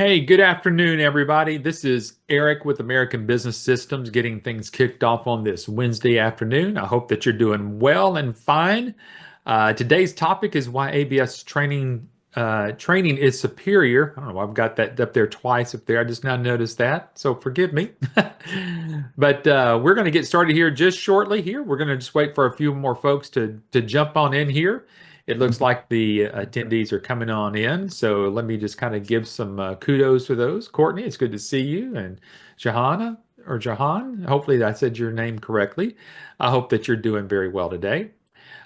Hey, good afternoon, everybody. This is Eric with American Business Systems getting things kicked off on this Wednesday afternoon. I hope that you're doing well and fine. Today's topic is why ABS training is superior. I don't know, I've got that up there twice up there. I just now noticed that, so forgive me. But we're going to get started here just shortly here. We're going to just wait for a few more folks to jump on in here. It looks like the attendees are coming on in. So let me just kind of give some kudos to those. Courtney, it's good to see you. And Johanna or Jahan, hopefully I said your name correctly. I hope that you're doing very well today.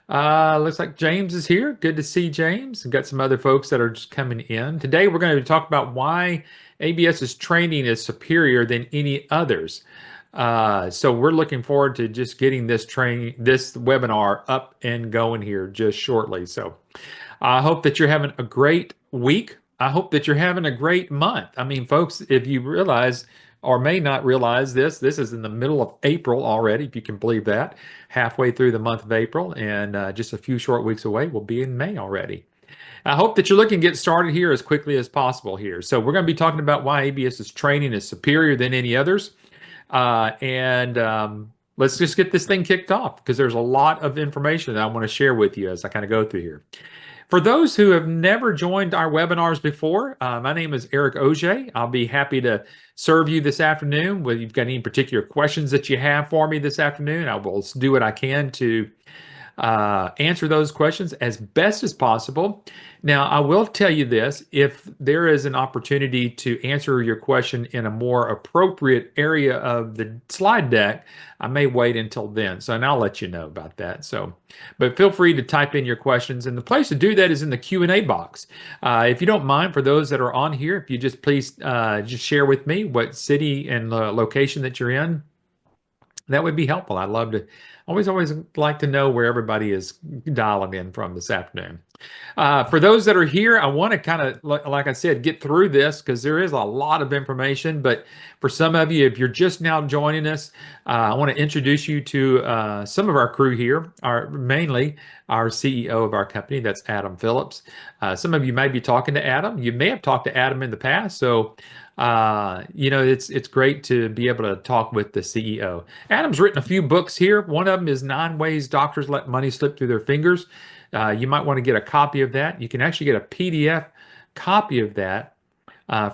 Looks like James is here. Good to see James. We've got some other folks that are just coming in. Today we're going to talk about why ABS's training is superior than any others. So we're looking forward to just getting this webinar up and going here just shortly. So I hope that you're having a great week. I hope that you're having a great month. I mean, folks, if you realize or may not realize this is in the middle of April already, if you can believe that, halfway through the month of April, and just a few short weeks away, we'll be in May already. I hope that you're looking to get started here as quickly as possible here. So we're going to be talking about why ABS's training is superior than any others. Let's just get this thing kicked off because there's a lot of information that I want to share with you as I kind of go through here. For those who have never joined our webinars before, my name is Eric Auger. I'll be happy to serve you this afternoon. Whether you've got any particular questions that you have for me this afternoon, I will do what I can to answer those questions as best as possible. Now, I will tell you this, if there is an opportunity to answer your question in a more appropriate area of the slide deck, I may wait until then. So, and I'll let you know about that. So, but feel free to type in your questions. And the place to do that is in the Q&A box. If you don't mind, for those that are on here, if you just please just share with me what city and location that you're in, that would be helpful. I'd love to always like to know where everybody is dialing in from this afternoon. For those that are here, I want to kind of, like I said, get through this because there is a lot of information. But for some of you, if you're just now joining us, I want to introduce you to some of our crew here, mainly our CEO of our company, that's Adam Phillips. Some of you may be talking to Adam. You may have talked to Adam in the past. So it's great to be able to talk with the CEO. Adam's written a few books here. One of them is 9 Ways Doctors Let Money Slip Through Their Fingers. You might want to get a copy of that. You can actually get a PDF copy of that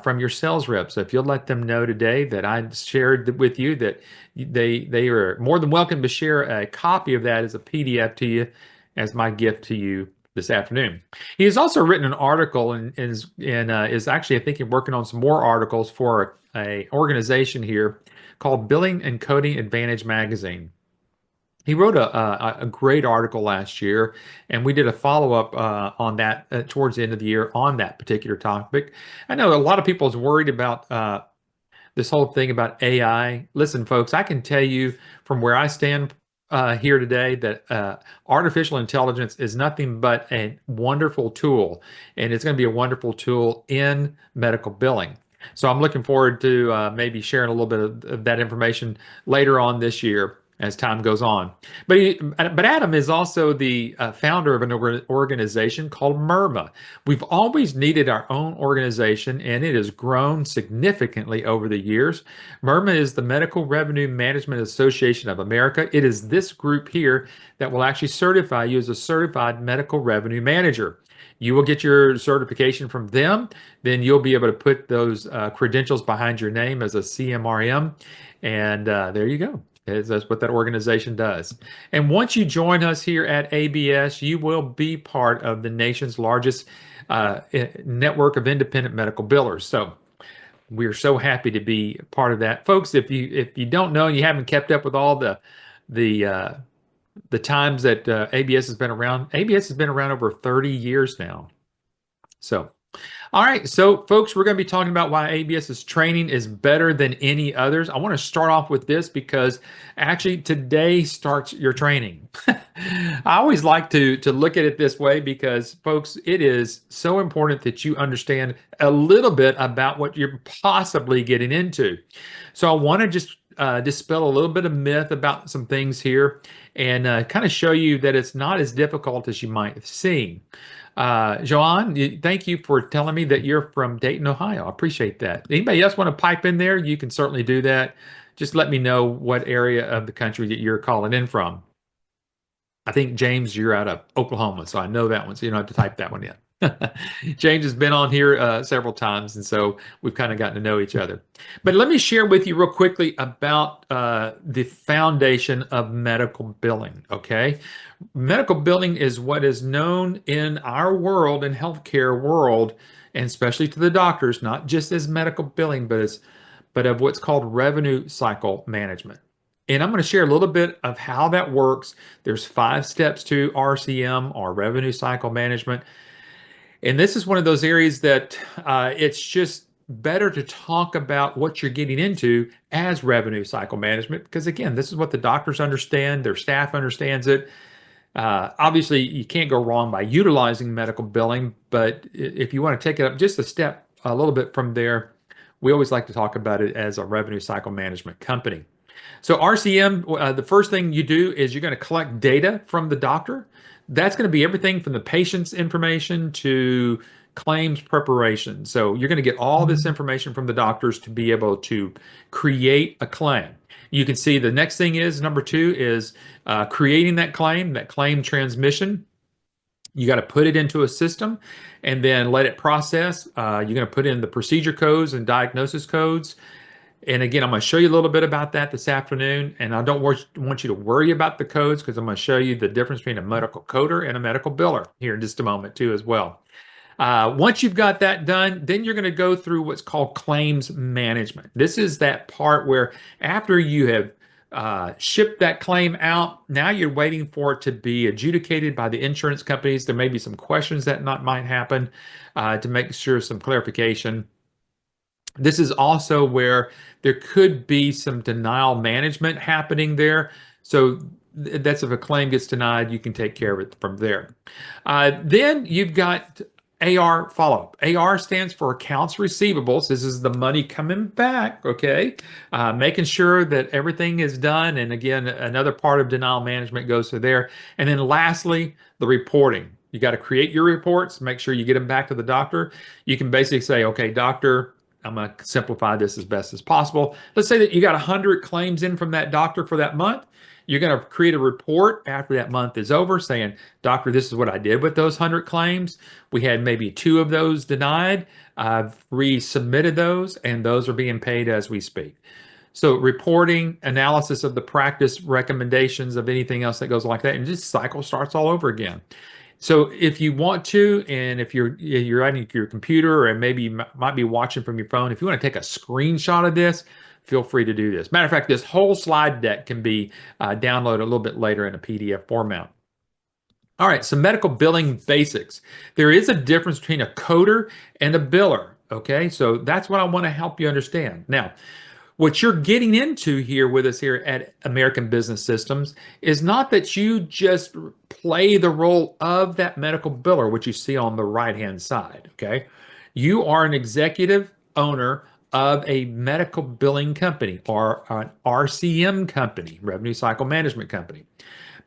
from your sales rep. So if you'll let them know today that I shared with you that they are more than welcome to share a copy of that as a PDF to you as my gift to you this afternoon. He has also written an article and is actually, I think, working on some more articles for a organization here called Billing and Coding Advantage Magazine. He wrote a great article last year, and we did a follow-up on that towards the end of the year on that particular topic. I know a lot of people is worried about this whole thing about AI. Listen, folks, I can tell you from where I stand here today that artificial intelligence is nothing but a wonderful tool, and it's going to be a wonderful tool in medical billing. So I'm looking forward to maybe sharing a little bit of that information later on this year as time goes on. But Adam is also the founder of an organization called MIRMA. We've always needed our own organization, and it has grown significantly over the years. MIRMA is the Medical Revenue Management Association of America. It is this group here that will actually certify you as a certified medical revenue manager. You will get your certification from them. Then you'll be able to put those credentials behind your name as a CMRM. And there you go. That's what that organization does. And once you join us here at ABS, you will be part of the nation's largest network of independent medical billers. So we're so happy to be part of that. Folks, if you don't know and you haven't kept up with all the times that ABS has been around, ABS has been around over 30 years now. So all right, so folks, we're going to be talking about why ABS's training is better than any others. I want to start off with this because actually today starts your training. I always like to look at it this way because, folks, it is so important that you understand a little bit about what you're possibly getting into. So I want to just dispel a little bit of myth about some things here and kind of show you that it's not as difficult as you might seem. Joanne, thank you for telling me that you're from Dayton, Ohio. I appreciate that. Anybody else want to pipe in there? You can certainly do that. Just let me know what area of the country that you're calling in from. I think James, you're out of Oklahoma, so I know that one, so you don't have to type that one in. James has been on here several times, and so we've kind of gotten to know each other. But let me share with you real quickly about the foundation of medical billing, okay? Medical billing is what is known in our world, in healthcare world, and especially to the doctors, not just as medical billing, but of what's called revenue cycle management. And I'm going to share a little bit of how that works. There's 5 steps to RCM, or revenue cycle management. And this is one of those areas that it's just better to talk about what you're getting into as revenue cycle management, because again, this is what the doctors understand, their staff understands it. Obviously, you can't go wrong by utilizing medical billing, but if you want to take it up just a step a little bit from there, we always like to talk about it as a revenue cycle management company. So RCM, the first thing you do is you're going to collect data from the doctor. That's going to be everything from the patient's information to claims preparation. So you're going to get all this information from the doctors to be able to create a claim. You can see the next thing is number 2 is creating that claim transmission. You got to put it into a system and then let it process. You're going to put in the procedure codes and diagnosis codes. And again, I'm going to show you a little bit about that this afternoon. And I don't want you to worry about the codes, because I'm going to show you the difference between a medical coder and a medical biller here in just a moment too as well. Once you've got that done, then you're going to go through what's called claims management. This is that part where after you have shipped that claim out, now you're waiting for it to be adjudicated by the insurance companies. There may be some questions that might happen to make sure some clarification. This is also where there could be some denial management happening there. So that's if a claim gets denied, you can take care of it from there. Then you've got AR follow-up. AR stands for accounts receivables. This is the money coming back, okay? Making sure that everything is done. And again, another part of denial management goes to there. And then lastly, the reporting. You got to create your reports, make sure you get them back to the doctor. You can basically say, okay, doctor, I'm going to simplify this as best as possible. Let's say that you got 100 claims in from that doctor for that month. You're going to create a report after that month is over saying, doctor, this is what I did with those 100 claims. We had maybe 2 of those denied. I've resubmitted those, and those are being paid as we speak. So reporting, analysis of the practice, recommendations of anything else that goes like that, and just cycle starts all over again. So if you want to, and if you're on your computer, or maybe you might be watching from your phone, if you want to take a screenshot of this, feel free to do this. Matter of fact, this whole slide deck can be downloaded a little bit later in a PDF format. All right, so medical billing basics. There is a difference between a coder and a biller, okay? So that's what I want to help you understand. Now, what you're getting into here with us here at American Business Systems is not that you just play the role of that medical biller, which you see on the right-hand side, okay? You are an executive owner of a medical billing company, or an RCM company, revenue cycle management company.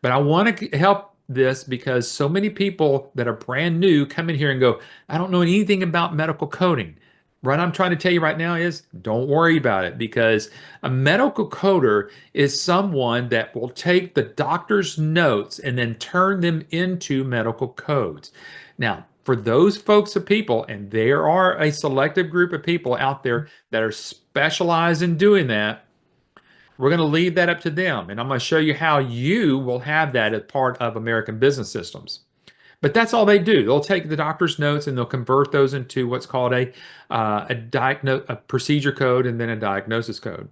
But I want to help this because so many people that are brand new come in here and go, I don't know anything about medical coding. What I'm trying to tell you right now is don't worry about it, because a medical coder is someone that will take the doctor's notes and then turn them into medical codes. Now, for those folks of people, and there are a selective group of people out there that are specialized in doing that, we're going to leave that up to them. And I'm going to show you how you will have that as part of American Business Systems. But that's all they do. They'll take the doctor's notes and they'll convert those into what's called a procedure code and then a diagnosis code.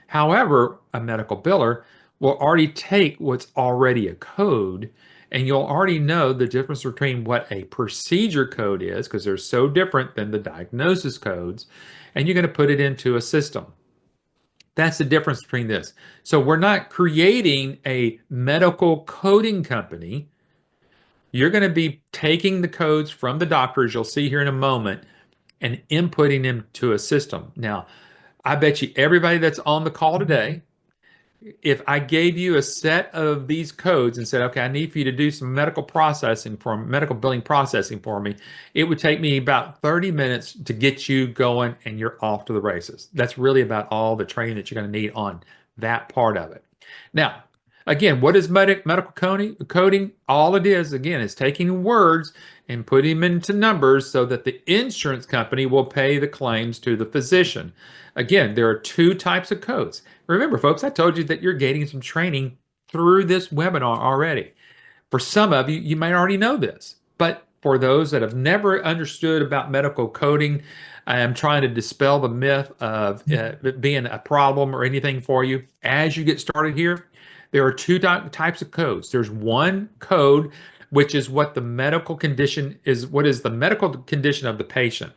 However, a medical biller will already take what's already a code, and you'll already know the difference between what a procedure code is, because they're so different than the diagnosis codes, and you're going to put it into a system. That's the difference between this. So we're not creating a medical coding company. You're going to be taking the codes from the doctors, you'll see here in a moment, and inputting them to a system. Now, I bet you everybody that's on the call today, if I gave you a set of these codes and said, okay, I need for you to do some medical billing processing for me, it would take me about 30 minutes to get you going and you're off to the races. That's really about all the training that you're going to need on that part of it. Now, again, what is medical coding? All it is, again, is taking words and putting them into numbers so that the insurance company will pay the claims to the physician. Again, there are two types of codes. Remember, folks, I told you that you're getting some training through this webinar already. For some of you, you might already know this, but for those that have never understood about medical coding, I am trying to dispel the myth of it being a problem or anything for you. As you get started here, there are two types of codes. There's one code, which is what the medical condition is, what is the medical condition of the patient.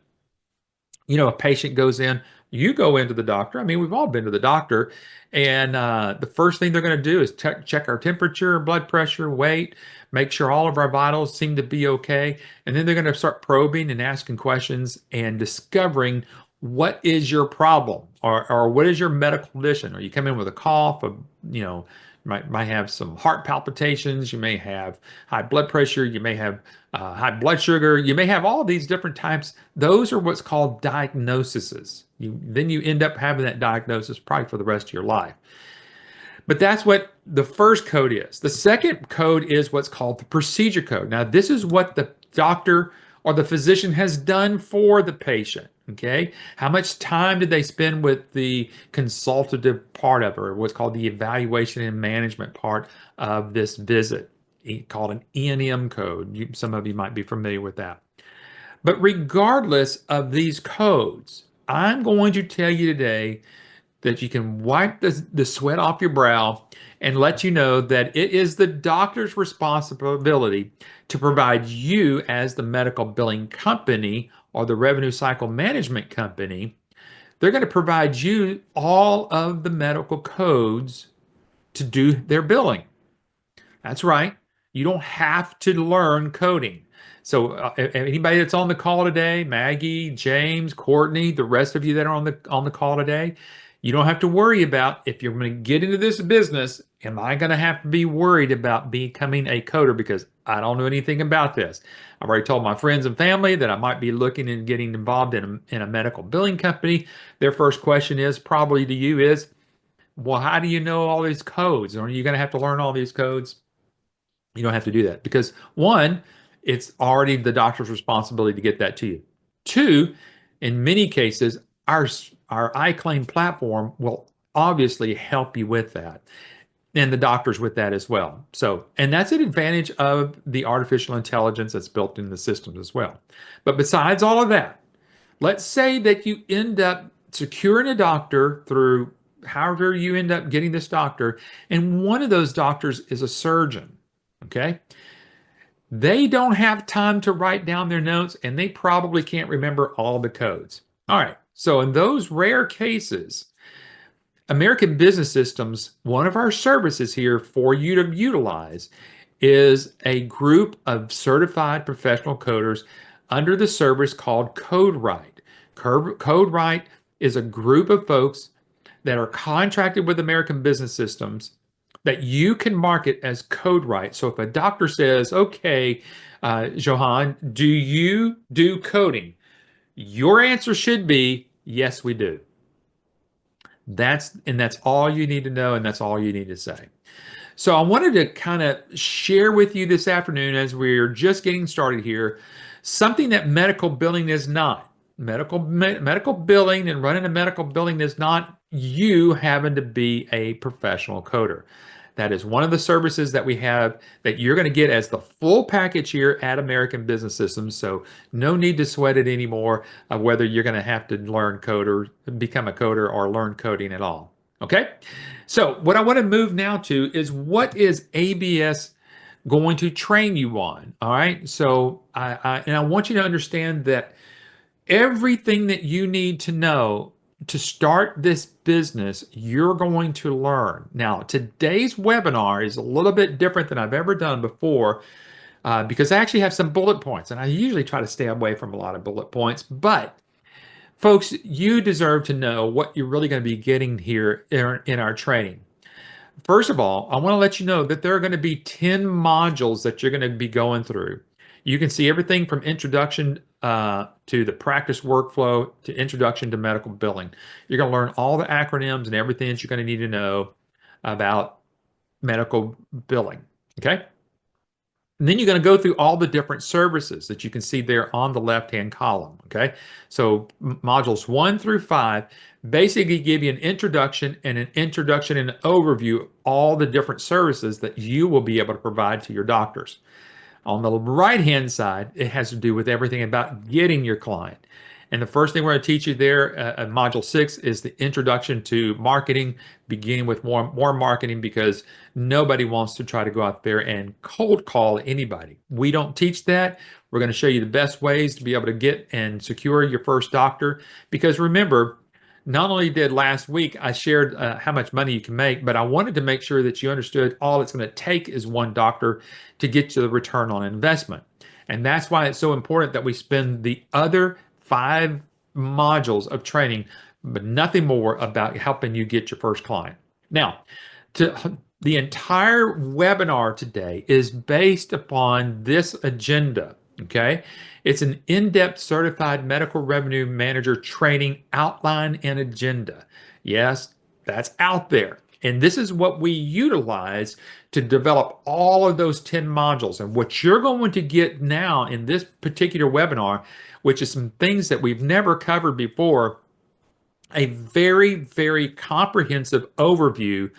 You know, a patient goes in, you go into the doctor. I mean, we've all been to the doctor, and the first thing they're going to do is check our temperature, blood pressure, weight, make sure all of our vitals seem to be okay. And then they're going to start probing and asking questions and discovering what is your problem or what is your medical condition. Or you come in with a cough, you know, might have some heart palpitations, you may have high blood pressure, you may have high blood sugar, you may have all these different types. Those are what's called diagnoses. Then you end up having that diagnosis probably for the rest of your life. But that's what the first code is. The second code is what's called the procedure code. Now, this is what the doctor or the physician has done for the patient. Okay. How much time did they spend with the consultative part of it, or what's called the evaluation and management part of this visit, called an E&M code. Some of you might be familiar with that. But regardless of these codes, I'm going to tell you today that you can wipe the sweat off your brow and let you know that it is the doctor's responsibility to provide you, as the medical billing company or the revenue cycle management company, they're going to provide you all of the medical codes to do their billing. That's right. You don't have to learn coding. So anybody that's on the call today, Maggie, James, Courtney, the rest of you that are on the call today, you don't have to worry about, if you're going to get into this business, am I going to have to be worried about becoming a coder because I don't know anything about this. I've already told my friends and family that I might be looking and getting involved in a medical billing company. Their first question is probably to you is, well, how do you know all these codes? Are you going to have to learn all these codes? You don't have to do that because, one, it's already the doctor's responsibility to get that to you. Two, in many cases, our iClaim platform will obviously help you with that, and the doctors with that as well. So, and that's an advantage of the artificial intelligence that's built in the system as well. But besides all of that, let's say that you end up securing a doctor through however you end up getting this doctor, and one of those doctors is a surgeon. Okay. They don't have time to write down their notes, and they probably can't remember all the codes. All right. So in those rare cases, American Business Systems, one of our services here for you to utilize, is a group of certified professional coders under the service called CodeWrite. CodeWrite is a group of folks that are contracted with American Business Systems that you can market as CodeWrite. So if a doctor says, okay, Johan, do you do coding? Your answer should be, yes, we do. That's all you need to know, and that's all you need to say. So I wanted to kind of share with you this afternoon, as we're just getting started here, something that medical billing is not. Medical billing and running a medical billing is not you having to be a professional coder. That is one of the services that we have that you're going to get as the full package here at American Business Systems. So no need to sweat it anymore, whether you're going to have to learn coder, become a coder, or learn coding at all. Okay. So what I want to move now to is, what is ABS going to train you on? All right. So I want you to understand that everything that you need to know to start this business, you're going to learn. Now, today's webinar is a little bit different than I've ever done before, because I actually have some bullet points, and I usually try to stay away from a lot of bullet points, but Folks, you deserve to know what you're really going to be getting here in our training. First of all, I want to let you know that there are going to be 10 modules that you're going to be going through. You can see everything from introduction to the practice workflow to introduction to medical billing. You're going to learn all the acronyms and everything that you're going to need to know about medical billing. Okay. And then you're going to go through all the different services that you can see there on the left-hand column, okay? So modules 1 through 5 basically give you an introduction and an overview of all the different services that you will be able to provide to your doctors. On the right-hand side, it has to do with everything about getting your client. And the first thing we're going to teach you there at Module 6 is the introduction to marketing, beginning with more marketing because nobody wants to try to go out there and cold call anybody. We don't teach that. We're going to show you the best ways to be able to get and secure your first doctor. Because remember, not only did last week I shared how much money you can make, but I wanted to make sure that you understood all it's going to take is one doctor to get you the return on investment. And that's why it's so important that we spend the other 5 modules of training, but nothing more about helping you get your first client. Now, the entire webinar today is based upon this agenda, okay? It's an in-depth certified medical revenue manager training outline and agenda. Yes, that's out there. And this is what we utilize to develop all of those 10 modules. And what you're going to get now in this particular webinar, which is some things that we've never covered before, a very, very comprehensive overview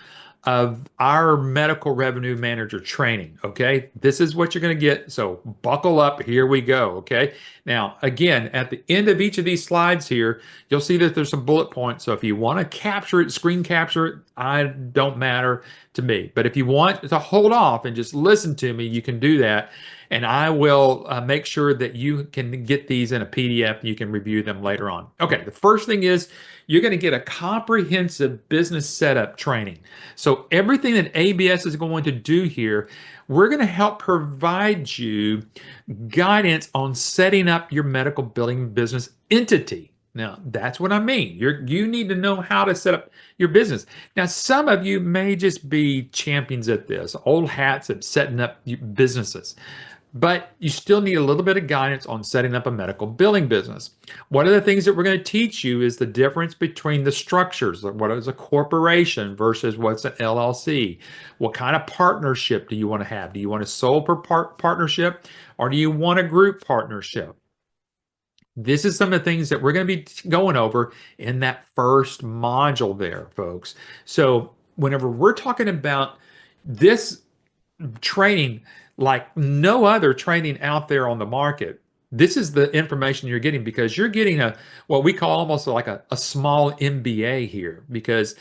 of our medical revenue manager training. Okay, this is what you're going to get. So buckle up. Here we go. Okay, now again, at the end of each of these slides here, you'll see that there's some bullet points. So if you want to capture it, screen capture it, I don't matter to me. But if you want to hold off and just listen to me, you can do that. And I will make sure that you can get these in a PDF. You can review them later on. Okay, the first thing is you're going to get a comprehensive business setup training. So everything that ABS is going to do here, we're going to help provide you guidance on setting up your medical billing business entity. Now, that's what I mean. You need to know how to set up your business. Now, some of you may just be champions at this, old hats at setting up businesses. But you still need a little bit of guidance on setting up a medical billing business. One of the things that we're going to teach you is the difference between the structures. What is a corporation versus what's an LLC? What kind of partnership do you want to have? Do you want a sole partnership or do you want a group partnership? This is some of the things that we're going to be going over in that first module there, folks. So whenever we're talking about this training, like no other training out there on the market, this is the information you're getting because you're getting what we call almost like a small MBA here, because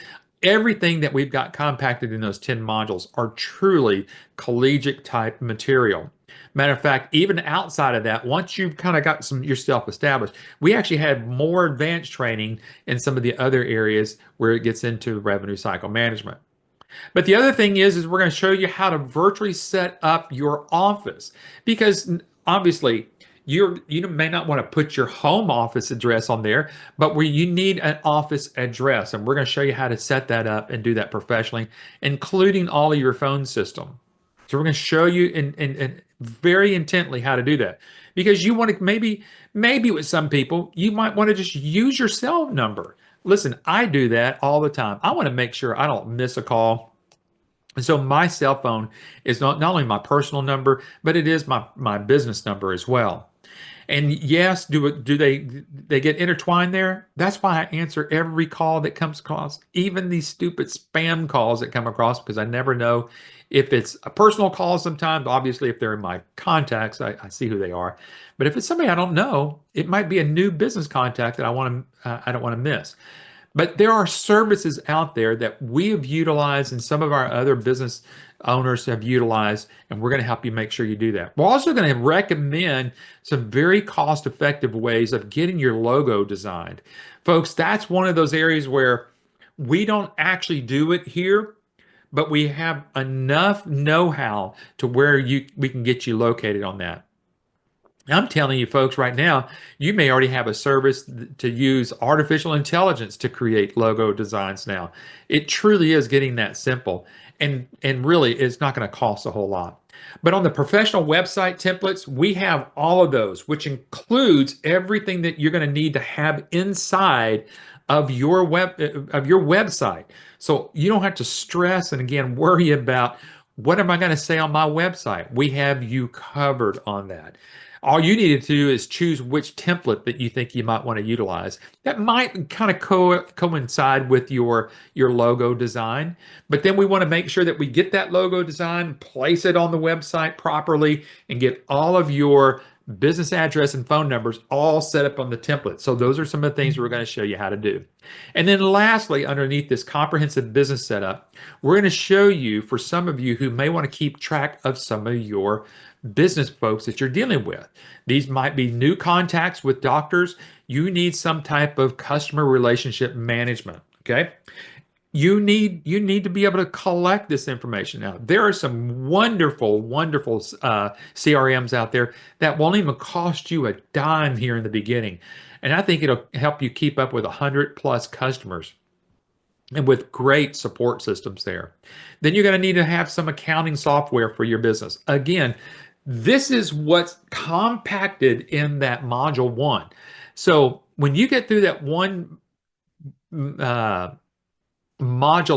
everything that we've got compacted in those 10 modules are truly collegiate type material. Matter of fact, even outside of that, once you've kind of got yourself established, we actually had more advanced training in some of the other areas where it gets into revenue cycle management. But the other thing is we're going to show you how to virtually set up your office, because obviously you may not want to put your home office address on there, but where you need an office address, and we're going to show you how to set that up and do that professionally, including all of your phone system. So we're going to show you in very intently how to do that, because you want to maybe with some people you might want to just use your cell number. Listen, I do that all the time. I want to make sure I don't miss a call. And so my cell phone is not only my personal number, but it is my business number as well. And yes, do they get intertwined there? That's why I answer every call that comes across, even these stupid spam calls that come across, because I never know if it's a personal call sometimes. Obviously, if they're in my contacts, I see who they are. But if it's somebody I don't know, it might be a new business contact that I don't want to miss. But there are services out there that we have utilized and some of our other business owners have utilized, and we're going to help you make sure you do that. We're also going to recommend some very cost-effective ways of getting your logo designed. Folks, that's one of those areas where we don't actually do it here, but we have enough know-how to where we can get you located on that. I'm telling you folks right now, you may already have a service to use artificial intelligence to create logo designs now. It truly is getting that simple. And really it's not going to cost a whole lot. But on the professional website templates, we have all of those, which includes everything that you're going to need to have inside of your website. So you don't have to stress and again worry about what am I going to say on my website? We have you covered on that. All you need to do is choose which template that you think you might want to utilize. That might kind of coincide with your logo design, but then we want to make sure that we get that logo design, place it on the website properly, and get all of your business address and phone numbers all set up on the template. So those are some of the things we're going to show you how to do. And then lastly, underneath this comprehensive business setup, we're going to show you, for some of you who may want to keep track of some of your business folks that you're dealing with. These might be new contacts with doctors. You need some type of customer relationship management, okay? You need to be able to collect this information. Now, there are some wonderful, wonderful CRMs out there that won't even cost you a dime here in the beginning. And I think it'll help you keep up with 100+ customers and with great support systems there. Then you're going to need to have some accounting software for your business. Again, this is what's compacted in that module 1. So when you get through that one module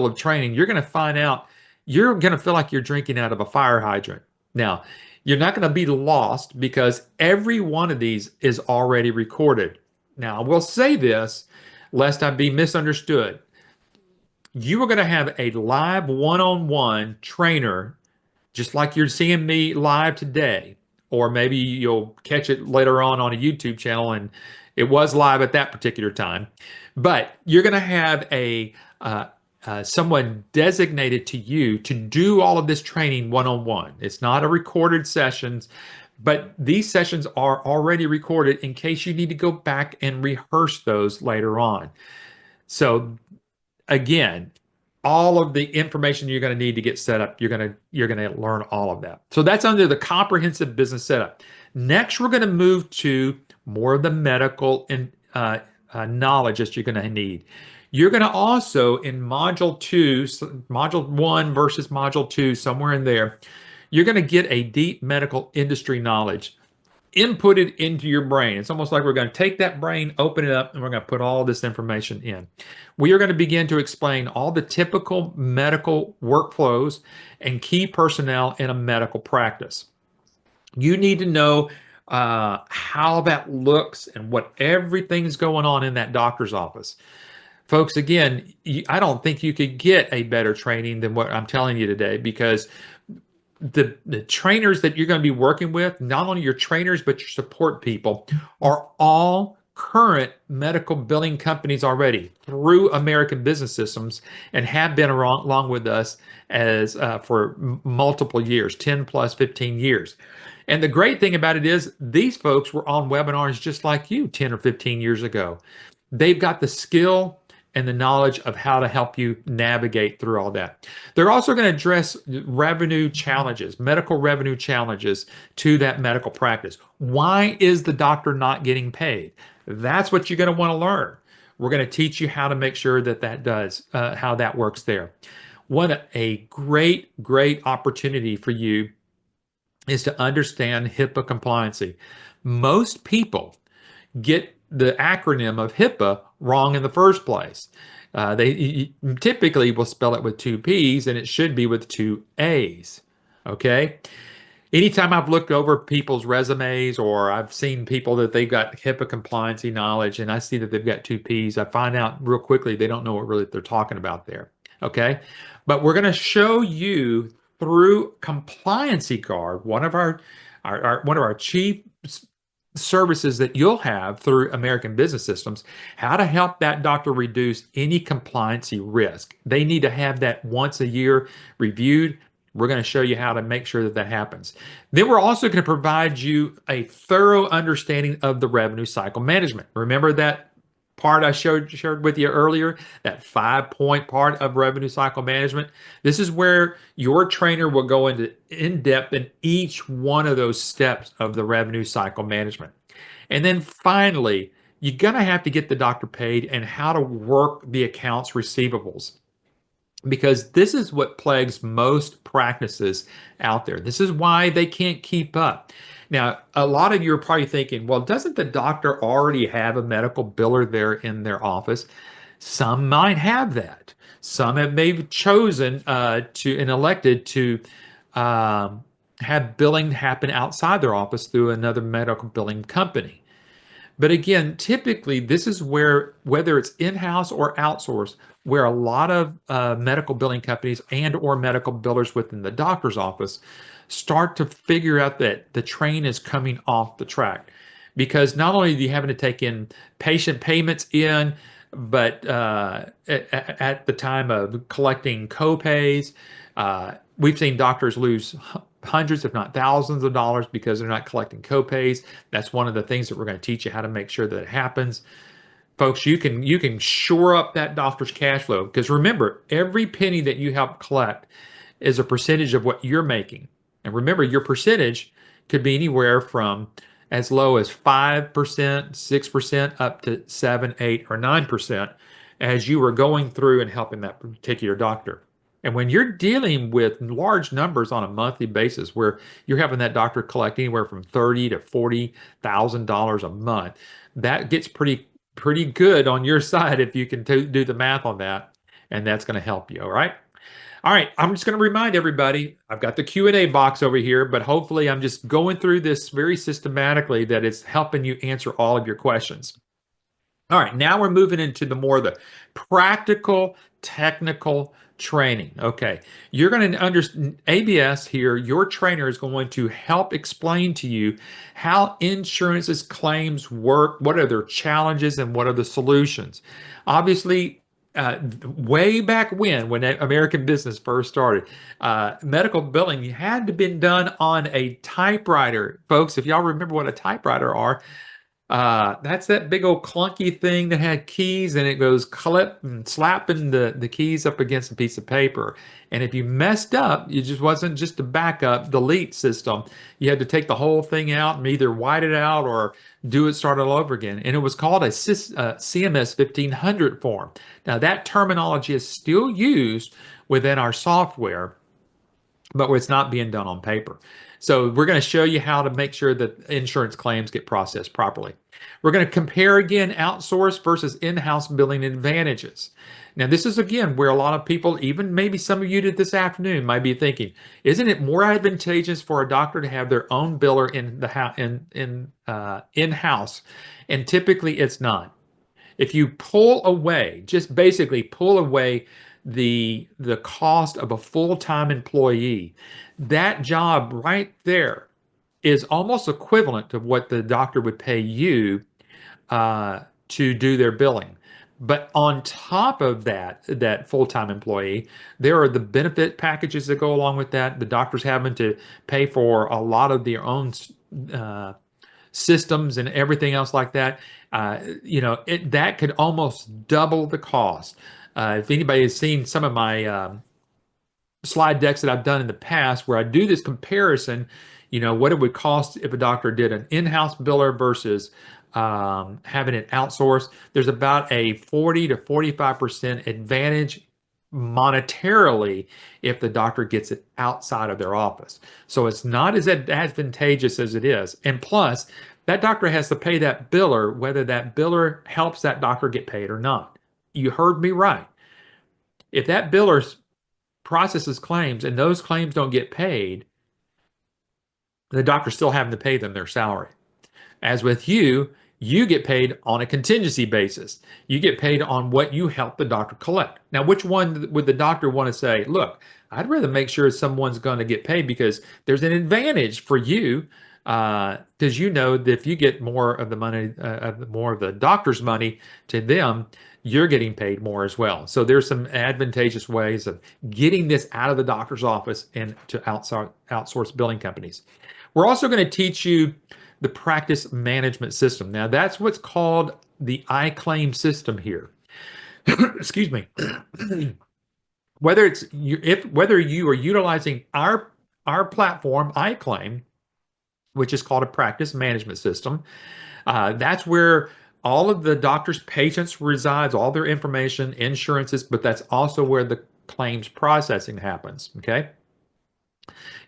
of training, you're going to find out you're going to feel like you're drinking out of a fire hydrant. Now, you're not going to be lost because every one of these is already recorded. Now, I will say this, lest I be misunderstood. You are going to have a live one-on-one trainer, just like you're seeing me live today, or maybe you'll catch it later on a YouTube channel and it was live at that particular time. But you're going to have someone designated to you to do all of this training one-on-one. It's not a recorded sessions, but these sessions are already recorded in case you need to go back and rehearse those later on. So again, all of the information you're going to need to get set up, you're going to learn all of that. So that's under the comprehensive business setup. Next, we're going to move to more of the medical and knowledge that you're going to need. You're going to also, in module 2, module 1 versus module 2, somewhere in there, you're going to get a deep medical industry knowledge inputted into your brain. It's almost like we're going to take that brain, open it up, and we're going to put all this information in. We are going to begin to explain all the typical medical workflows and key personnel in a medical practice. You need to know how that looks and what everything's going on in that doctor's office. Folks, again, I don't think you could get a better training than what I'm telling you today, because the trainers that you're going to be working with, not only your trainers, but your support people, are all current medical billing companies already through American Business Systems and have been along with us as for multiple years, 10 plus 15 years. And the great thing about it is these folks were on webinars just like you 10 or 15 years ago. They've got the skill and the knowledge of how to help you navigate through all that. They're also going to address revenue challenges, medical revenue challenges to that medical practice. Why is the doctor not getting paid? That's what you're going to want to learn. We're going to teach you how to make sure that how that works there. What a great, great opportunity for you is to understand HIPAA compliancy. Most people get the acronym of HIPAA wrong in the first place. They typically will spell it with 2 P's and it should be with 2 A's. Okay. Anytime I've looked over people's resumes or I've seen people that they've got HIPAA compliancy knowledge and I see that they've got 2 P's, I find out real quickly they don't know what really they're talking about there. Okay. But we're going to show you through Compliancy Guard, one of our chief services that you'll have through American Business Systems, how to help that doctor reduce any compliancy risk. They need to have that once a year reviewed. We're going to show you how to make sure that that happens. Then we're also going to provide you a thorough understanding of the revenue cycle management. Remember that part I shared with you earlier, that 5-point part of revenue cycle management. This is where your trainer will go into in depth in each one of those steps of the revenue cycle management. And then finally, you're going to have to get the doctor paid and how to work the accounts receivables, because this is what plagues most practices out there. This is why they can't keep up. Now, a lot of you are probably thinking, well, doesn't the doctor already have a medical biller there in their office? Some might have that. Some have maybe chosen to and elected to have billing happen outside their office through another medical billing company. But again, typically, this is where, whether it's in-house or outsourced, where a lot of medical billing companies and or medical billers within the doctor's office start to figure out that the train is coming off the track. Because not only are you having to take in patient payments in, but at the time of collecting co-pays, we've seen doctors lose hundreds, if not thousands of dollars because they're not collecting co-pays. That's one of the things that we're going to teach you how to make sure that it happens. Folks, you can shore up that doctor's cash flow, because remember, every penny that you help collect is a percentage of what you're making. And remember, your percentage could be anywhere from as low as 5%, 6%, up to 7, 8, or 9% as you were going through and helping that particular doctor. And when you're dealing with large numbers on a monthly basis, where you're having that doctor collect anywhere from $30,000 to $40,000 a month, that gets pretty good on your side if you can do the math on that, and that's going to help you. All right. All right, I'm just going to remind everybody, I've got the Q&A box over here, but hopefully I'm just going through this very systematically, that it's helping you answer all of your questions. All right, now we're moving into the more the practical, technical training. Okay, you're going to understand ABS here. Your trainer is going to help explain to you how insurance's claims work, what are their challenges, and what are the solutions. Obviously, way back when American business first started, medical billing had to been done on a typewriter. Folks, if y'all remember what a typewriter are, that's that big old clunky thing that had keys, and it goes clip and slapping the keys up against a piece of paper. And if you messed up, it just wasn't just a backup delete system. You had to take the whole thing out and either white it out or start all over again. And it was called a CMS 1500 form. Now that terminology is still used within our software, but it's not being done on paper. So we're going to show you how to make sure that insurance claims get processed properly. We're going to compare again outsourced versus in-house billing advantages. Now, this is again where a lot of people, even maybe some of you did this afternoon, might be thinking, isn't it more advantageous for a doctor to have their own biller in-house? And typically it's not. If you pull away, just basically pull away the cost of a full-time employee, that job right there is almost equivalent to what the doctor would pay you to do their billing. But on top of that full-time employee, there are the benefit packages that go along with that. The doctor's having to pay for a lot of their own systems and everything else like that. That could almost double the cost. If anybody has seen some of my slide decks that I've done in the past, where I do this comparison, what it would cost if a doctor did an in-house biller versus having it outsourced, there's about a 40 to 45% advantage monetarily if the doctor gets it outside of their office. So it's not as advantageous as it is. And plus, that doctor has to pay that biller whether that biller helps that doctor get paid or not. You heard me right. If that biller processes claims and those claims don't get paid, the doctor's still having to pay them their salary. As with you, you get paid on a contingency basis. You get paid on what you help the doctor collect. Now, which one would the doctor want to say, look, I'd rather make sure someone's going to get paid because there's an advantage for you, because you know that if you get more of the money, more of the doctor's money to them, you're getting paid more as well. So there's some advantageous ways of getting this out of the doctor's office and to outsource billing companies. We're also going to teach you the practice management system. Now, that's what's called the iClaim system here. Excuse me. Whether you are utilizing our platform, iClaim, which is called a practice management system, that's where all of the doctor's patients resides, all their information, insurances, but that's also where the claims processing happens. Okay.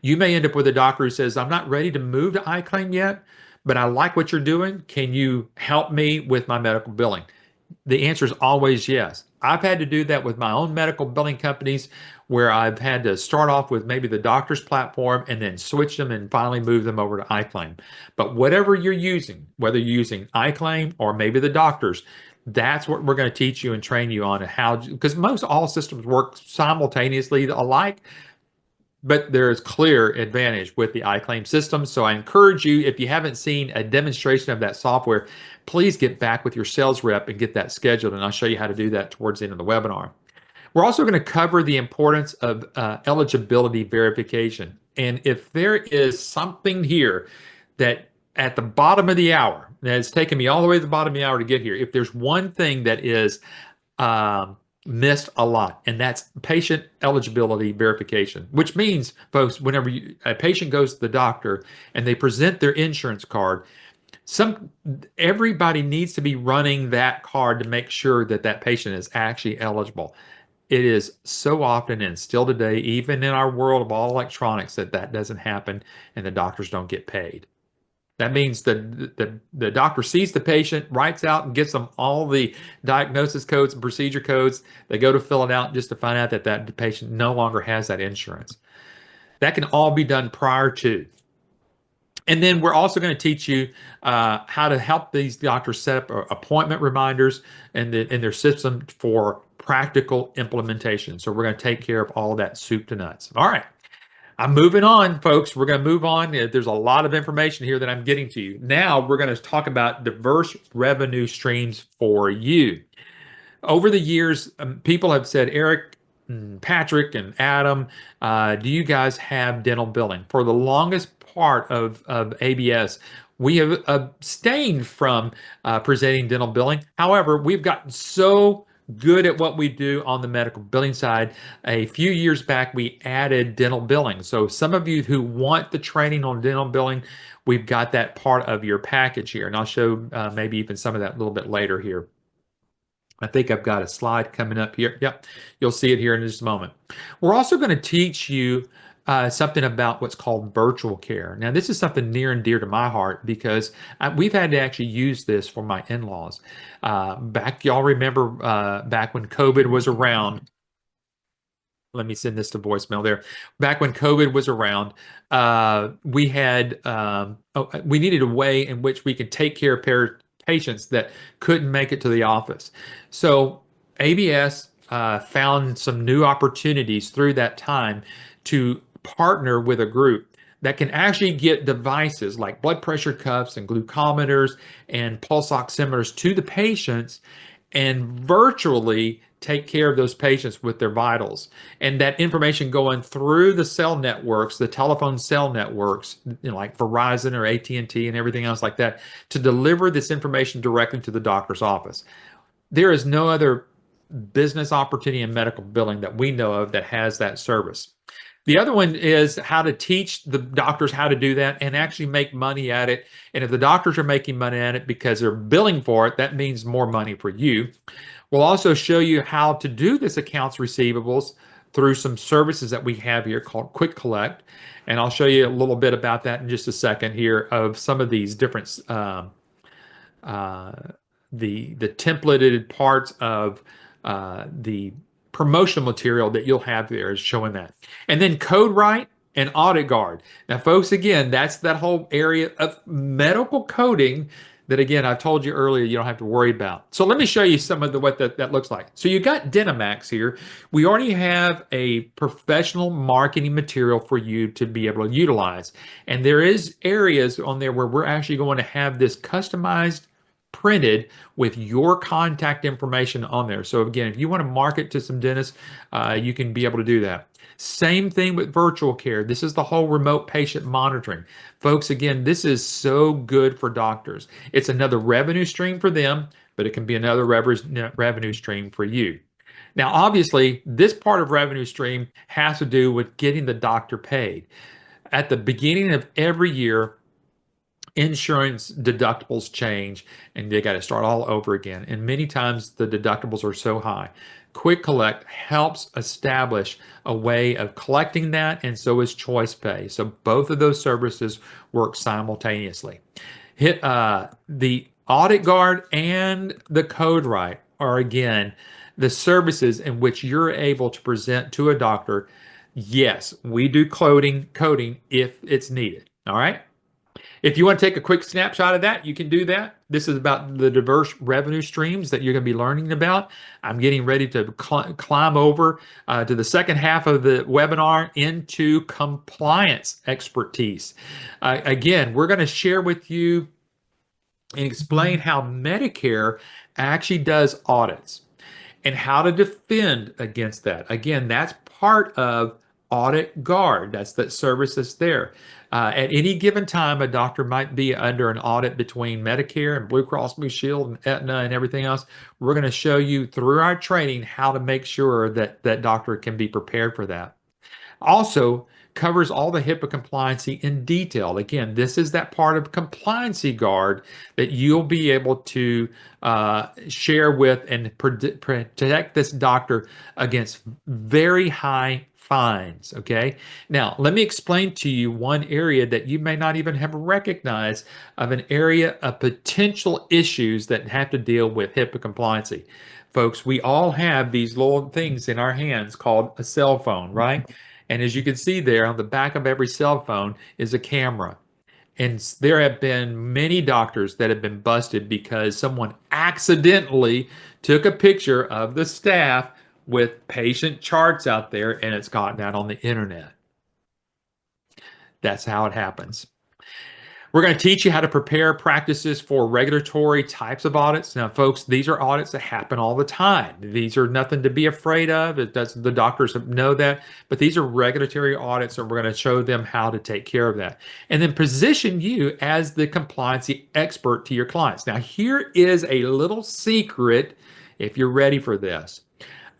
You may end up with a doctor who says, I'm not ready to move to iClaim yet, but I like what you're doing. Can you help me with my medical billing? The answer is always yes. I've had to do that with my own medical billing companies where I've had to start off with maybe the doctor's platform and then switch them and finally move them over to iClaim. But whatever you're using, whether you're using iClaim or maybe the doctor's, that's what we're going to teach you and train you on how, because most all systems work simultaneously alike, but there is clear advantage with the iClaim system. So I encourage you, if you haven't seen a demonstration of that software, please get back with your sales rep and get that scheduled, and I'll show you how to do that towards the end of the webinar. We're also going to cover the importance of eligibility verification. And if there is something here that at the bottom of the hour, that it's taken me all the way to the bottom of the hour to get here, if there's one thing that is missed a lot, and that's patient eligibility verification, which means, folks, whenever a patient goes to the doctor and they present their insurance card, everybody needs to be running that card to make sure that that patient is actually eligible. It is so often and still today, even in our world of all electronics, that doesn't happen and the doctors don't get paid. That means the doctor sees the patient, writes out and gets them all the diagnosis codes and procedure codes. They go to fill it out just to find out that the patient no longer has that insurance. That can all be done prior to. And then we're also going to teach you how to help these doctors set up appointment reminders in their system for practical implementation. So we're going to take care of all that soup to nuts. All right. I'm moving on, folks. We're going to move on. There's a lot of information here that I'm getting to you. Now we're going to talk about diverse revenue streams for you. Over the years, people have said, Eric, Patrick, and Adam, do you guys have dental billing? For the longest part of ABS, we have abstained from presenting dental billing. However, we've gotten so good at what we do on the medical billing side. A few years back, we added dental billing. So some of you who want the training on dental billing, we've got that part of your package here. And I'll show maybe even some of that a little bit later here. I think I've got a slide coming up here. Yep, you'll see it here in just a moment. We're also going to teach you something about what's called virtual care. Now, this is something near and dear to my heart because we've had to actually use this for my in-laws. Y'all remember back when COVID was around. Let me send this to voicemail there. Back when COVID was around, we needed a way in which we could take care of patients that couldn't make it to the office. So ABS found some new opportunities through that time to partner with a group that can actually get devices like blood pressure cuffs and glucometers and pulse oximeters to the patients and virtually take care of those patients with their vitals. And that information going through the cell networks, the telephone cell networks, like Verizon or AT&T and everything else like that, to deliver this information directly to the doctor's office. There is no other business opportunity in medical billing that we know of that has that service. The other one is how to teach the doctors how to do that and actually make money at it. And if the doctors are making money at it because they're billing for it, that means more money for you. We'll also show you how to do this accounts receivables through some services that we have here called Quick Collect. And I'll show you a little bit about that in just a second here of some of these different the templated parts of the promotional material that you'll have there is showing that. And then CodeWrite and Audit Guard. Now, folks, again, that's that whole area of medical coding that, again, I told you earlier, you don't have to worry about. So let me show you some of what that looks like. So you got Dynamax here. We already have a professional marketing material for you to be able to utilize. And there is areas on there where we're actually going to have this customized printed with your contact information on there. So again, if you want to market to some dentists, you can be able to do that. Same thing with virtual care. This is the whole remote patient monitoring. Folks, again, this is so good for doctors. It's another revenue stream for them. but it can be another revenue stream for you. Now, obviously, this part of revenue stream has to do with getting the doctor paid. At the beginning of every year, insurance deductibles change and they got to start all over again. And many times the deductibles are so high. Quick Collect helps establish a way of collecting that, and so is Choice Pay. So both of those services work simultaneously. The Audit Guard and the CodeWrite are again the services in which you're able to present to a doctor. Yes, we do coding if it's needed. All right. If you want to take a quick snapshot of that, you can do that. This is about the diverse revenue streams that you're going to be learning about. I'm getting ready to climb over to the second half of the webinar into compliance expertise. Again, we're going to share with you and explain how Medicare actually does audits and how to defend against that. Again, that's part of Audit Guard. That's that service that's there. At any given time, a doctor might be under an audit between Medicare and Blue Cross Blue Shield and Aetna and everything else. We're going to show you through our training how to make sure that that doctor can be prepared for that. Also, covers all the HIPAA compliancy in detail. Again, this is that part of Compliancy Guard that you'll be able to share with and protect this doctor against very high fines. Okay. Now, let me explain to you one area that you may not even have recognized of an area of potential issues that have to deal with HIPAA compliancy. Folks, we all have these little things in our hands called a cell phone, right? And as you can see there, on the back of every cell phone is a camera. And there have been many doctors that have been busted because someone accidentally took a picture of the staff with patient charts out there and it's gotten out on the internet. That's how it happens. We're going to teach you how to prepare practices for regulatory types of audits. Now, folks, these are audits that happen all the time. These are nothing to be afraid of. The doctors know that, but these are regulatory audits, and we're going to show them how to take care of that. And then position you as the compliancy expert to your clients. Now, here is a little secret if you're ready for this.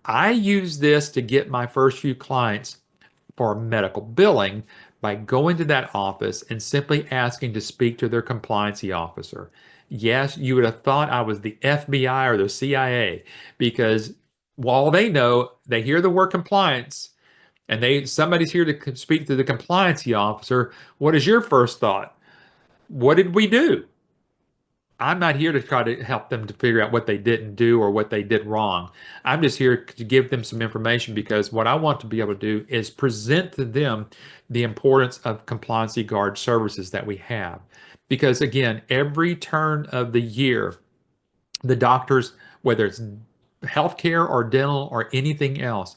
I use this to get my first few clients for medical billing by going to that office and simply asking to speak to their compliancy officer. Yes, you would have thought I was the FBI or the CIA because while they know, they hear the word compliance and somebody's here to speak to the compliancy officer. What is your first thought? What did we do? I'm not here to try to help them to figure out what they didn't do or what they did wrong. I'm just here to give them some information because what I want to be able to do is present to them the importance of Compliancy Guard services that we have. Because again, every turn of the year, the doctors, whether it's healthcare or dental or anything else,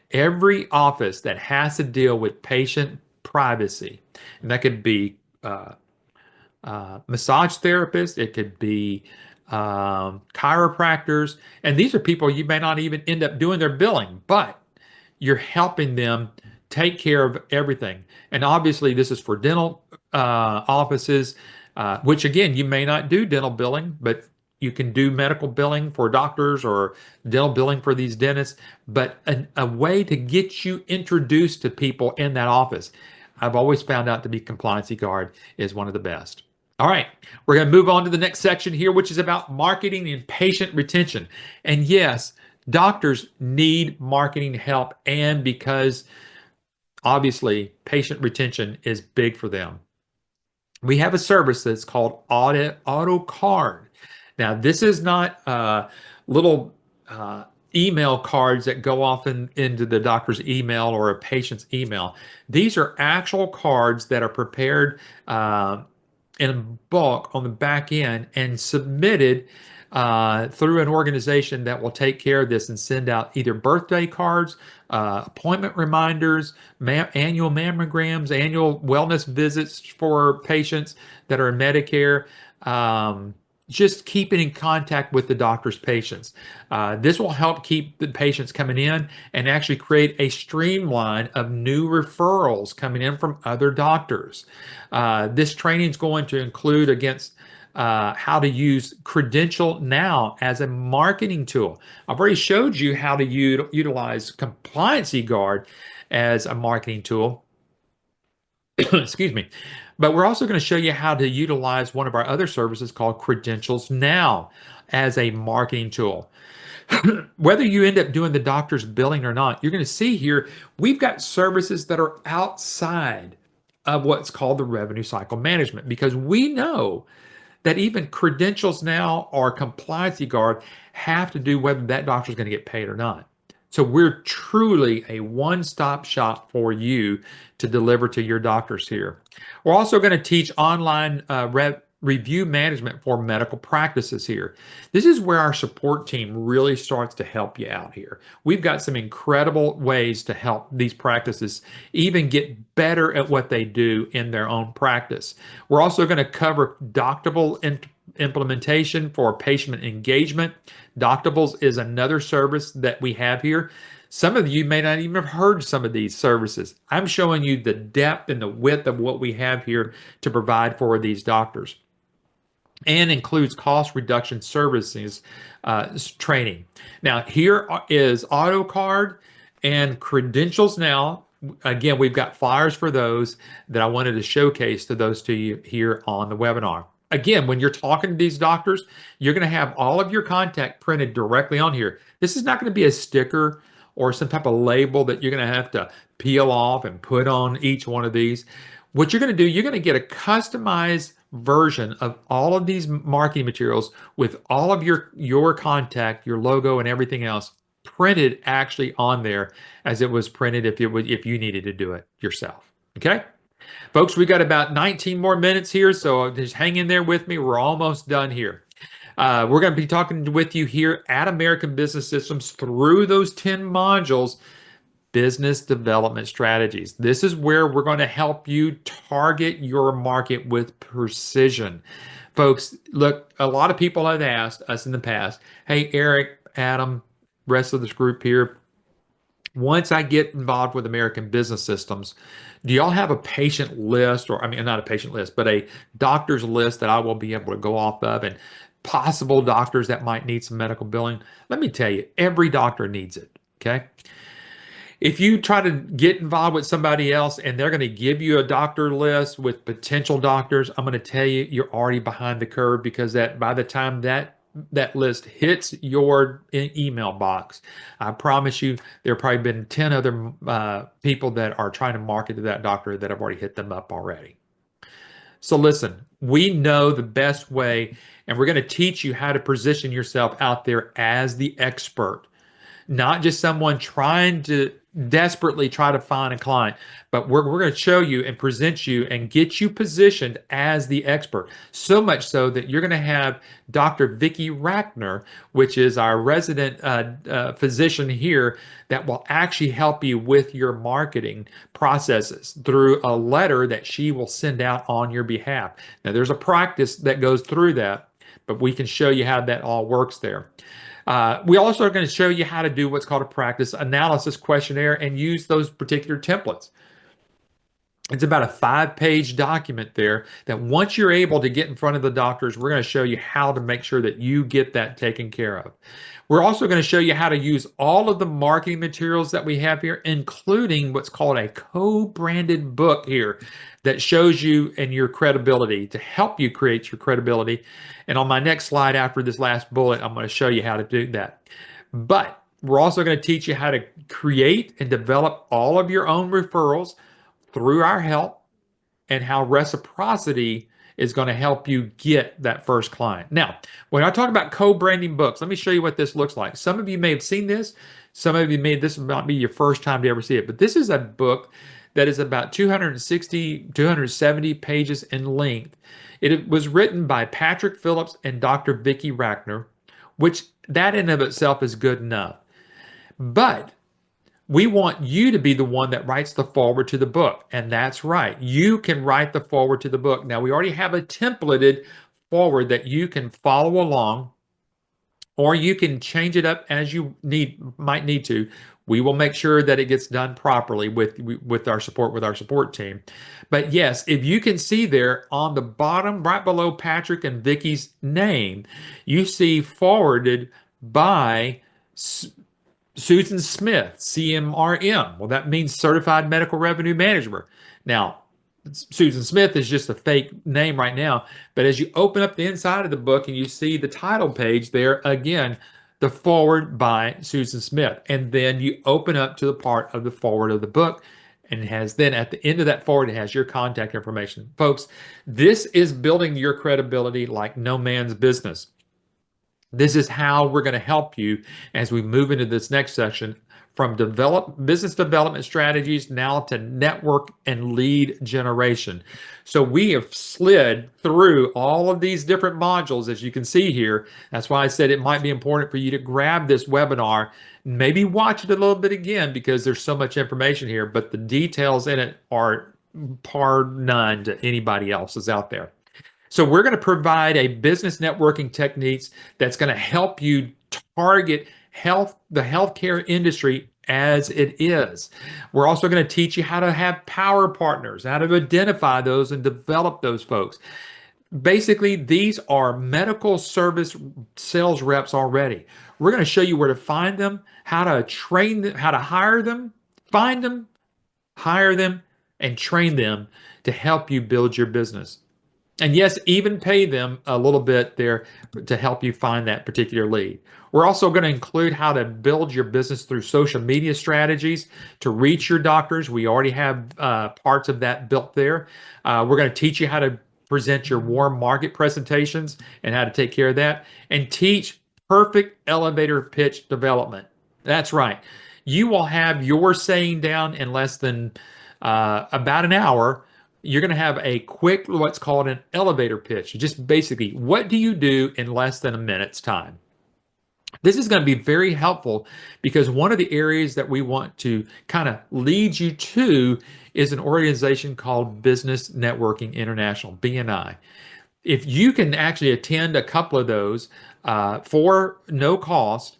every office that has to deal with patient privacy, and that could be massage therapists, it could be chiropractors, and these are people you may not even end up doing their billing, but you're helping them take care of everything. And obviously, this is for dental offices, which again, you may not do dental billing, but you can do medical billing for doctors or dental billing for these dentists, but a way to get you introduced to people in that office. I've always found out to be Compliancy Guard is one of the best. All right, we're going to move on to the next section here, which is about marketing and patient retention. And yes, doctors need marketing help, and because obviously patient retention is big for them. We have a service that's called Auto Card. Now, this is not little email cards that go off into the doctor's email or a patient's email. These are actual cards that are prepared in bulk on the back end and submitted through an organization that will take care of this and send out either birthday cards, appointment reminders, annual mammograms, annual wellness visits for patients that are in Medicare, just keeping in contact with the doctor's patients. This will help keep the patients coming in and actually create a streamline of new referrals coming in from other doctors. This training is going to include against how to use Credential Now as a marketing tool. I've already showed you how to utilize Compliancy Guard as a marketing tool. Excuse me. But we're also going to show you how to utilize one of our other services called Credentials Now as a marketing tool. Whether you end up doing the doctor's billing or not, you're going to see here we've got services that are outside of what's called the revenue cycle management, because we know that even Credentials Now or Compliancy Guard have to do whether that doctor is going to get paid or not. So we're truly a one-stop shop for you to deliver to your doctors here. We're also going to teach online review management for medical practices here. This is where our support team really starts to help you out here. We've got some incredible ways to help these practices even get better at what they do in their own practice. We're also going to cover Doctable implementation for patient engagement. Doctables is another service that we have here. Some of you may not even have heard some of these services. I'm showing you the depth and the width of what we have here to provide for these doctors, and includes cost reduction services training. Now, here is AutoCard and Credentials Now. Again, we've got flyers for those that I wanted to showcase to those to you here on the webinar. Again, when you're talking to these doctors, you're going to have all of your contact printed directly on here. This is not going to be a sticker or some type of label that you're going to have to peel off and put on each one of these. What you're going to do, you're going to get a customized version of all of these marketing materials with all of your contact, your logo, and everything else printed actually on there as it was printed if you needed to do it yourself. Okay, folks, we got about 19 more minutes here, so just hang in there with me. We're almost done here. We're going to be talking with you here at American Business Systems through those 10 modules. Business development strategies. This is where we're going to help you target your market with precision. Folks, look, a lot of people have asked us in the past, hey, Eric, Adam, rest of this group here, once I get involved with American Business Systems, do y'all have a patient list, or I mean, not a patient list, but a doctor's list that I will be able to go off of, and possible doctors that might need some medical billing? Let me tell you, every doctor needs it, okay? If you try to get involved with somebody else and they're going to give you a doctor list with potential doctors, I'm going to tell you, you're already behind the curve, because that by the time that list hits your email box, I promise you, there have probably been 10 other people that are trying to market to that doctor that have already hit them up already. So listen, we know the best way, and we're going to teach you how to position yourself out there as the expert, not just someone trying to desperately try to find a client, but we're going to show you and present you and get you positioned as the expert. So much so that you're going to have Dr. Vicki Rackner, which is our resident physician here, that will actually help you with your marketing processes through a letter that she will send out on your behalf. Now, there's a practice that goes through that, but we can show you how that all works there. We also are going to show you how to do what's called a practice analysis questionnaire and use those particular templates. It's about a 5-page document there that once you're able to get in front of the doctors, we're going to show you how to make sure that you get that taken care of. We're also going to show you how to use all of the marketing materials that we have here, including what's called a co-branded book here that shows you and your credibility, to help you create your credibility. And on my next slide after this last bullet, I'm going to show you how to do that. But we're also going to teach you how to create and develop all of your own referrals through our help, and how reciprocity is going to help you get that first client. Now, when I talk about co-branding books, let me show you what this looks like. Some of you may have seen this. Some of you this might be your first time to ever see it. But this is a book that is about 260, 270 pages in length. It was written by Patrick Phillips and Dr. Vicki Rackner, which that in of itself is good enough. But we want you to be the one that writes the foreword to the book. And that's right. You can write the foreword to the book. Now, we already have a templated foreword that you can follow along or you can change it up as you might need to. We will make sure that it gets done properly with our support team. But yes, if you can see there on the bottom, right below Patrick and Vicky's name, you see forwarded by Susan Smith, CMRM. Well, that means Certified Medical Revenue Manager. Now, Susan Smith is just a fake name right now, but as you open up the inside of the book and you see the title page there, again, the forward by Susan Smith. And then you open up to the part of the forward of the book, and it has then at the end of that forward, it has your contact information. Folks, this is building your credibility like no man's business. This is how we're going to help you as we move into this next section, from business development strategies now to network and lead generation. So we have slid through all of these different modules, as you can see here. That's why I said it might be important for you to grab this webinar, maybe watch it a little bit again, because there's so much information here, but the details in it are par none to anybody else's out there. So we're going to provide a business networking techniques that's going to help you target the healthcare industry as it is. We're also going to teach you how to have power partners, how to identify those and develop those folks. Basically, these are medical service sales reps already. We're going to show you where to find them, how to train them, how to hire them, find them, hire them, and train them to help you build your business. And yes, even pay them a little bit there to help you find that particular lead. We're also going to include how to build your business through social media strategies to reach your doctors. We already have parts of that built there. We're going to teach you how to present your warm market presentations and how to take care of that, and teach perfect elevator pitch development. That's right. You will have your saying down in less than about an hour. You're going to have a quick, what's called an elevator pitch. Just basically, what do you do in less than a minute's time? This is going to be very helpful, because one of the areas that we want to kind of lead you to is an organization called Business Networking International, BNI. If you can actually attend a couple of those for no cost,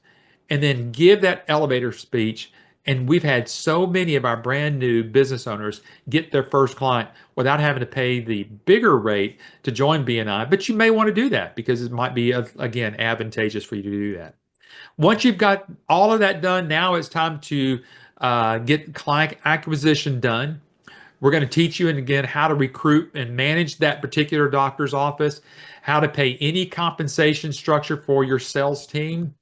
and then give that elevator speech, and we've had so many of our brand new business owners get their first client without having to pay the bigger rate to join BNI. But you may want to do that because it might be, again, advantageous for you to do that. Once you've got all of that done, now it's time to get client acquisition done. We're going to teach you, and again, how to recruit and manage that particular doctor's office, how to pay any compensation structure for your sales team,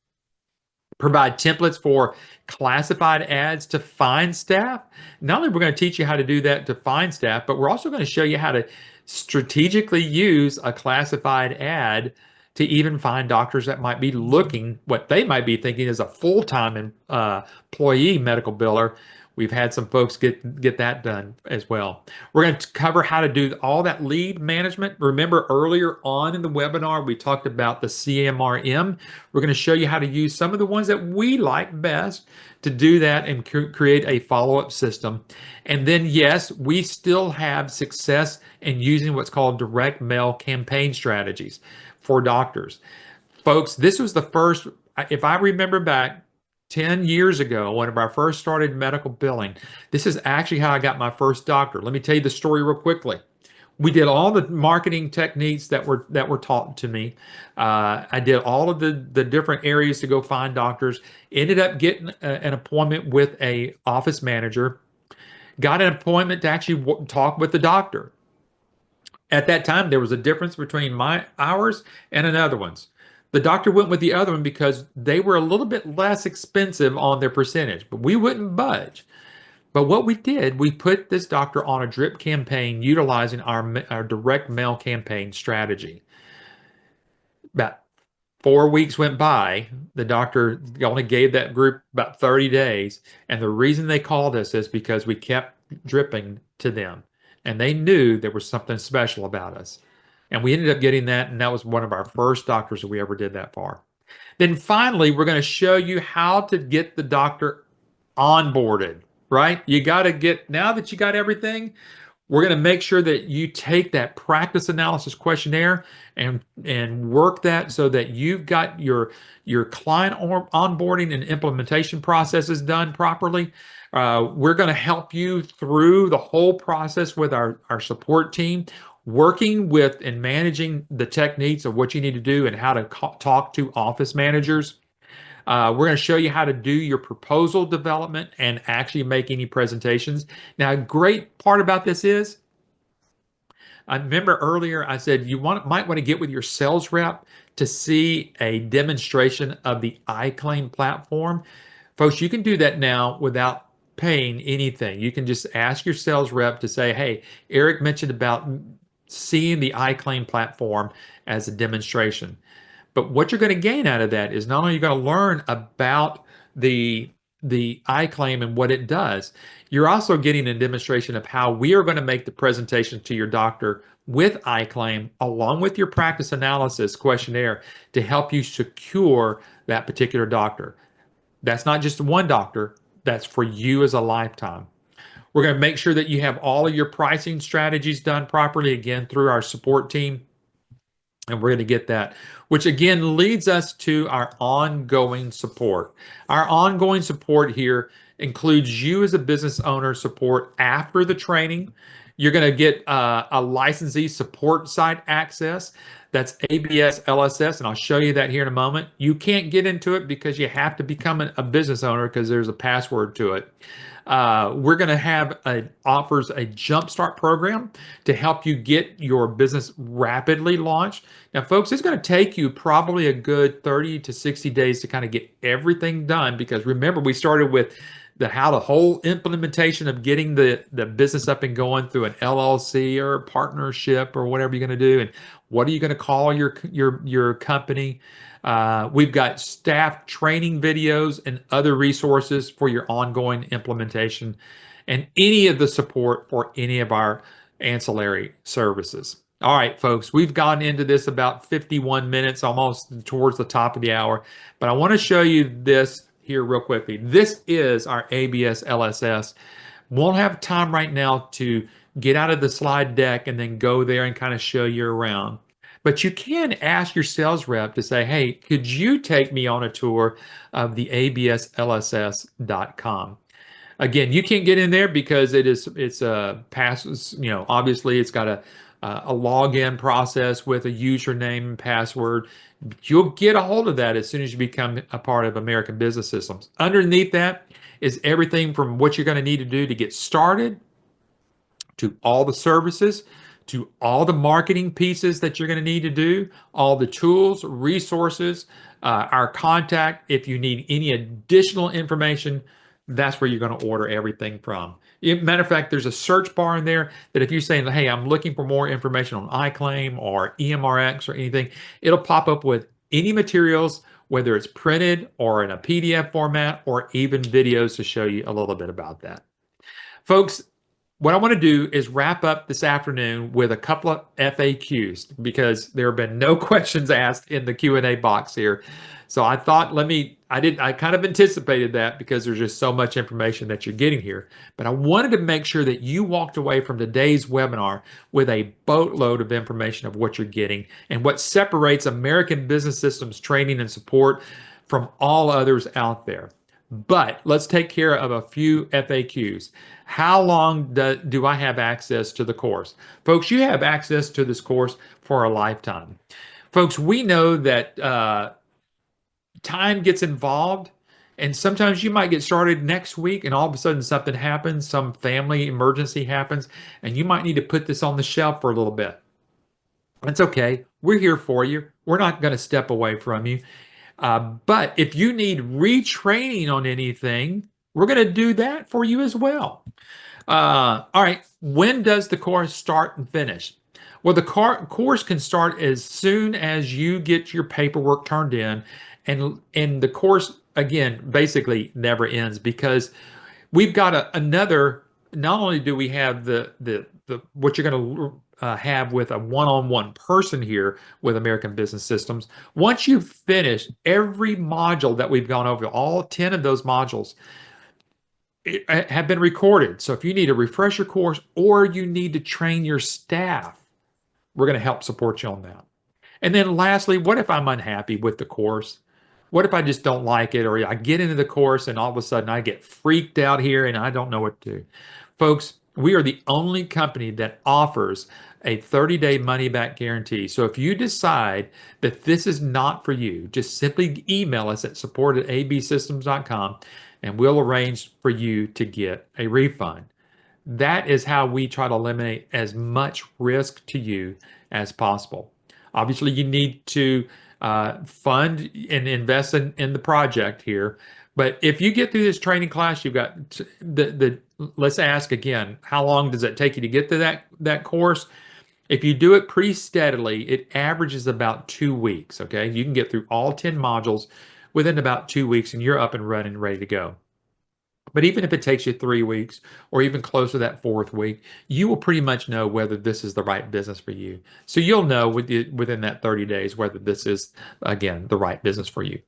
provide templates for classified ads to find staff. Not only we're going to teach you how to do that to find staff, but we're also going to show you how to strategically use a classified ad to even find doctors that might be looking, what they might be thinking is a full-time employee medical biller. We've had some folks get that done as well. We're going to cover how to do all that lead management. Remember, earlier on in the webinar, we talked about the CMRM. We're going to show you how to use some of the ones that we like best to do that and create a follow-up system. And then, yes, we still have success in using what's called direct mail campaign strategies for doctors. Folks, this was the first, if I remember back, 10 years ago, when I first started medical billing, this is actually how I got my first doctor. Let me tell you the story real quickly. We did all the marketing techniques that were taught to me. I did all of the different areas to go find doctors. Ended up getting an appointment with a office manager. Got an appointment to actually talk with the doctor. At that time, there was a difference between my hours and another one's. The doctor went with the other one because they were a little bit less expensive on their percentage, but we wouldn't budge. But what we did, we put this doctor on a drip campaign utilizing our direct mail campaign strategy. About 4 weeks went by. The doctor only gave that group about 30 days. And the reason they called us is because we kept dripping to them. And they knew there was something special about us. And we ended up getting that, and that was one of our first doctors that we ever did that for. Then finally, we're going to show you how to get the doctor onboarded, right? You got to get, now that you got everything, We're going to make sure that you take that practice analysis questionnaire and work that so that you've got your client onboarding and implementation processes done properly. We're going to help you through the whole process with our support team, working with and managing the techniques of what you need to do and how to talk to office managers. We're going to show you how to do your proposal development and actually make any presentations. Now, a great part about this is, I remember earlier I said you might want to get with your sales rep to see a demonstration of the iClaim platform. Folks, you can do that now without paying anything. You can just ask your sales rep to say, hey, Eric mentioned about seeing the iClaim platform as a demonstration. But what you're going to gain out of that is not only you're going to learn about the iClaim and what it does, you're also getting a demonstration of how we are going to make the presentation to your doctor with iClaim along with your practice analysis questionnaire to help you secure that particular doctor. That's not just one doctor, that's for you as a lifetime. We're going to make sure that you have all of your pricing strategies done properly, again, through our support team. And we're going to get that, which again leads us to our ongoing support. Our ongoing support here includes you as a business owner support after the training. You're going to get a licensee support site access. That's ABS LSS, and I'll show you that here in a moment. You can't get into it because you have to become a business owner because there's a password to it. We're going to have offers a jumpstart program to help you get your business rapidly launched. Now, folks, it's going to take you probably a good 30 to 60 days to kind of get everything done because remember, we started with the whole implementation of getting the business up and going through an LLC or a partnership or whatever you're going to do, and what are you going to call your company. We've got staff training videos and other resources for your ongoing implementation and any of the support for any of our ancillary services. All right, folks, we've gotten into this about 51 minutes, almost towards the top of the hour, but I want to show you this here real quickly. This is our ABS LSS. Won't have time right now to get out of the slide deck and then go there and kind of show you around. But you can ask your sales rep to say, hey, could you take me on a tour of the abslss.com? Again, you can't get in there because it's a pass, obviously it's got a login process with a username and password. You'll get a hold of that as soon as you become a part of American Business Systems. Underneath that is everything from what you're going to need to do to get started, to all the services, to all the marketing pieces that you're going to need to do, all the tools, resources, our contact. If you need any additional information, that's where you're going to order everything from. Matter of fact, there's a search bar in there that if you're saying, hey, I'm looking for more information on iClaim or EMRX or anything, it'll pop up with any materials, whether it's printed or in a PDF format or even videos to show you a little bit about that. Folks, what I want to do is wrap up this afternoon with a couple of FAQs because there have been no questions asked in the Q&A box here. So I thought, I kind of anticipated that because there's just so much information that you're getting here. But I wanted to make sure that you walked away from today's webinar with a boatload of information of what you're getting and what separates American Business Systems training and support from all others out there. But let's take care of a few FAQs. How long do I have access to the course? Folks, you have access to this course for a lifetime. Folks, we know that time gets involved, and sometimes you might get started next week and all of a sudden something happens, some family emergency happens, and you might need to put this on the shelf for a little bit. That's okay. We're here for you. We're not going to step away from you. But if you need retraining on anything, we're going to do that for you as well. All right. When does the course start and finish? Well, the course can start as soon as you get your paperwork turned in, and the course, again, basically never ends because we've got another. Not only do we have the what you're going to have with a one-on-one person here with American Business Systems. Once you've finished every module that we've gone over, all 10 of those modules, have been recorded. So if you need a refresher course or you need to train your staff, we're going to help support you on that. And then lastly, what if I'm unhappy with the course? What if I just don't like it, or I get into the course and all of a sudden I get freaked out here and I don't know what to do? Folks, we are the only company that offers a 30-day money-back guarantee. So if you decide that this is not for you, just simply email us at support@absystems.com and we'll arrange for you to get a refund. That is how we try to eliminate as much risk to you as possible. Obviously, you need to fund and invest in the project here. But if you get through this training class, you've got let's ask again, how long does it take you to get to that course? If you do it pretty steadily, it averages about 2 weeks. Okay, you can get through all 10 modules within about 2 weeks, and you're up and running, ready to go. But even if it takes you 3 weeks or even close to that fourth week, you will pretty much know whether this is the right business for you. So you'll know within that 30 days whether this is, again, the right business for you.